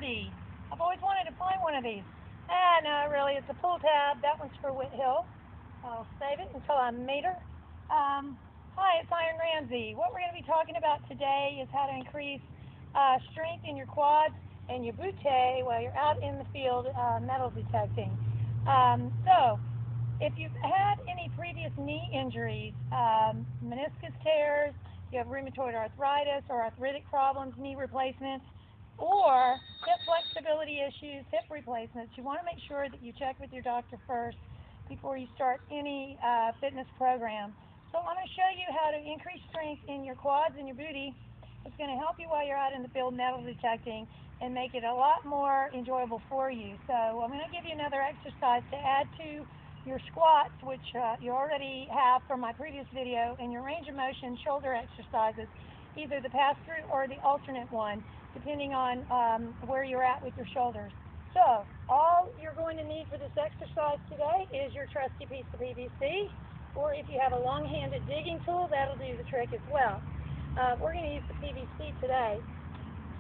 Liberty. I've always wanted to find one of these. No, really, it's a pull tab. That one's for Whithill. I'll save it until I meet her. Hi, it's Iron Ramsey. What we're going to be talking about today is how to increase strength in your quads and your butte while you're out in the field metal detecting. So, if you've had any previous knee injuries, meniscus tears, you have rheumatoid arthritis or arthritic problems, knee replacements, or hip flexibility issues, hip replacements, you want to make sure that you check with your doctor first before you start any fitness program. So I'm going to show you how to increase strength in your quads and your booty. It's going to help you while you're out in the field metal detecting and make it a lot more enjoyable for you. So I'm going to give you another exercise to add to your squats, which you already have from my previous video, and your range of motion shoulder exercises, either the pass-through or the alternate one, depending on where you're at with your shoulders. So all you're going to need for this exercise today is your trusty piece of PVC, or if you have a long-handed digging tool, that'll do the trick as well. We're going to use the PVC today.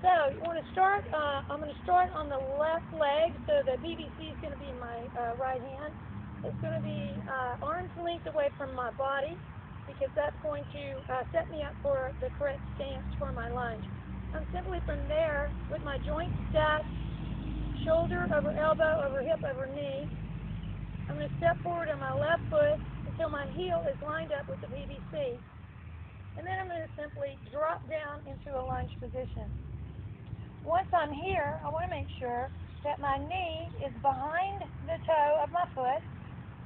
So you want to start, I'm going to start on the left leg, so the PVC is going to be in my right hand. It's going to be arm's length away from my body, because that's going to set me up for the correct stance for my lunge. I'm simply from there, with my joints stacked, shoulder over elbow, over hip, over knee, I'm going to step forward on my left foot until my heel is lined up with the PVC. And then I'm going to simply drop down into a lunge position. Once I'm here, I want to make sure that my knee is behind the toe of my foot,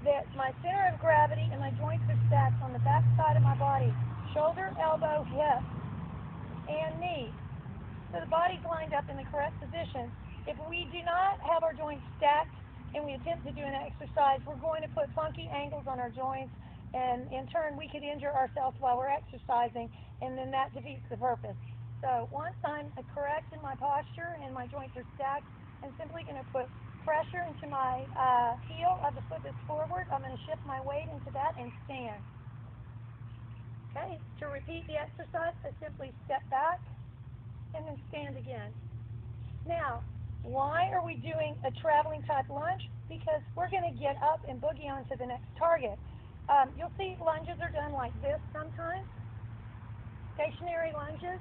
that my center of gravity and my joints are stacked on the back side of my body, shoulder, elbow, hip, and knee. So the body's lined up in the correct position. If we do not have our joints stacked and we attempt to do an exercise, we're going to put funky angles on our joints, and in turn we could injure ourselves while we're exercising, and then that defeats the purpose. So once I'm correct in my posture and my joints are stacked, I'm simply going to put pressure into my heel of the foot that's forward. I'm going to shift my weight into that and stand. Okay, to repeat the exercise, I simply step back and then stand again. Now, why are we doing a traveling type lunge? Because we're going to get up and boogie on to the next target. You'll see lunges are done like this sometimes, stationary lunges.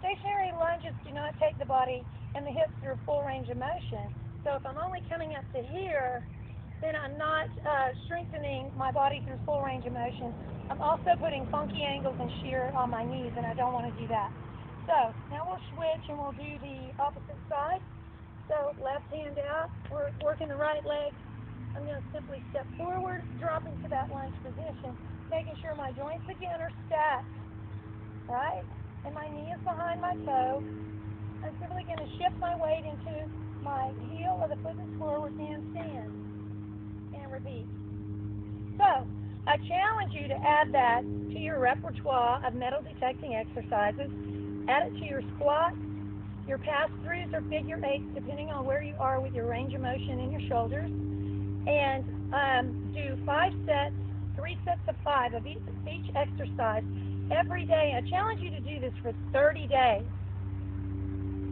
Stationary lunges do not take the body and the hips through full range of motion. So if I'm only coming up to here, then I'm not strengthening my body through full range of motion. I'm also putting funky angles and shear on my knees, and I don't want to do that. So now we'll switch and we'll do the opposite side. So left hand out, we're working the right leg. I'm going to simply step forward, drop into that lunge position, making sure my joints again are stacked, right? And my knee is behind my toe. I'm simply going to shift my weight into my heel of the foot that's forward and stand. And repeat. So, I challenge you to add that to your repertoire of metal detecting exercises. Add it to your squats, your pass-throughs or figure eights, depending on where you are with your range of motion in your shoulders. And do 5 sets, 3 sets of 5 of each exercise every day. I challenge you to do this for 30 days.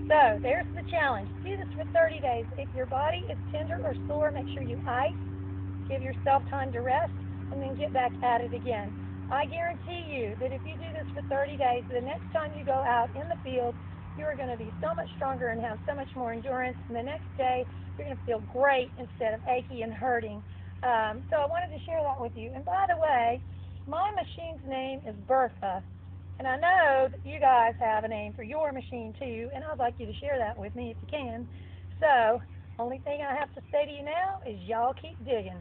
So, there's the challenge. Do this for 30 days. If your body is tender or sore, make sure you ice, give yourself time to rest, and then get back at it again. I guarantee you that if you do this for 30 days, the next time you go out in the field, you are going to be so much stronger and have so much more endurance, and the next day, you're going to feel great instead of achy and hurting. So I wanted to share that with you. And by the way, my machine's name is Bertha. And I know that you guys have a name for your machine too, and I'd like you to share that with me if you can. So, only thing I have to say to you now is y'all keep digging.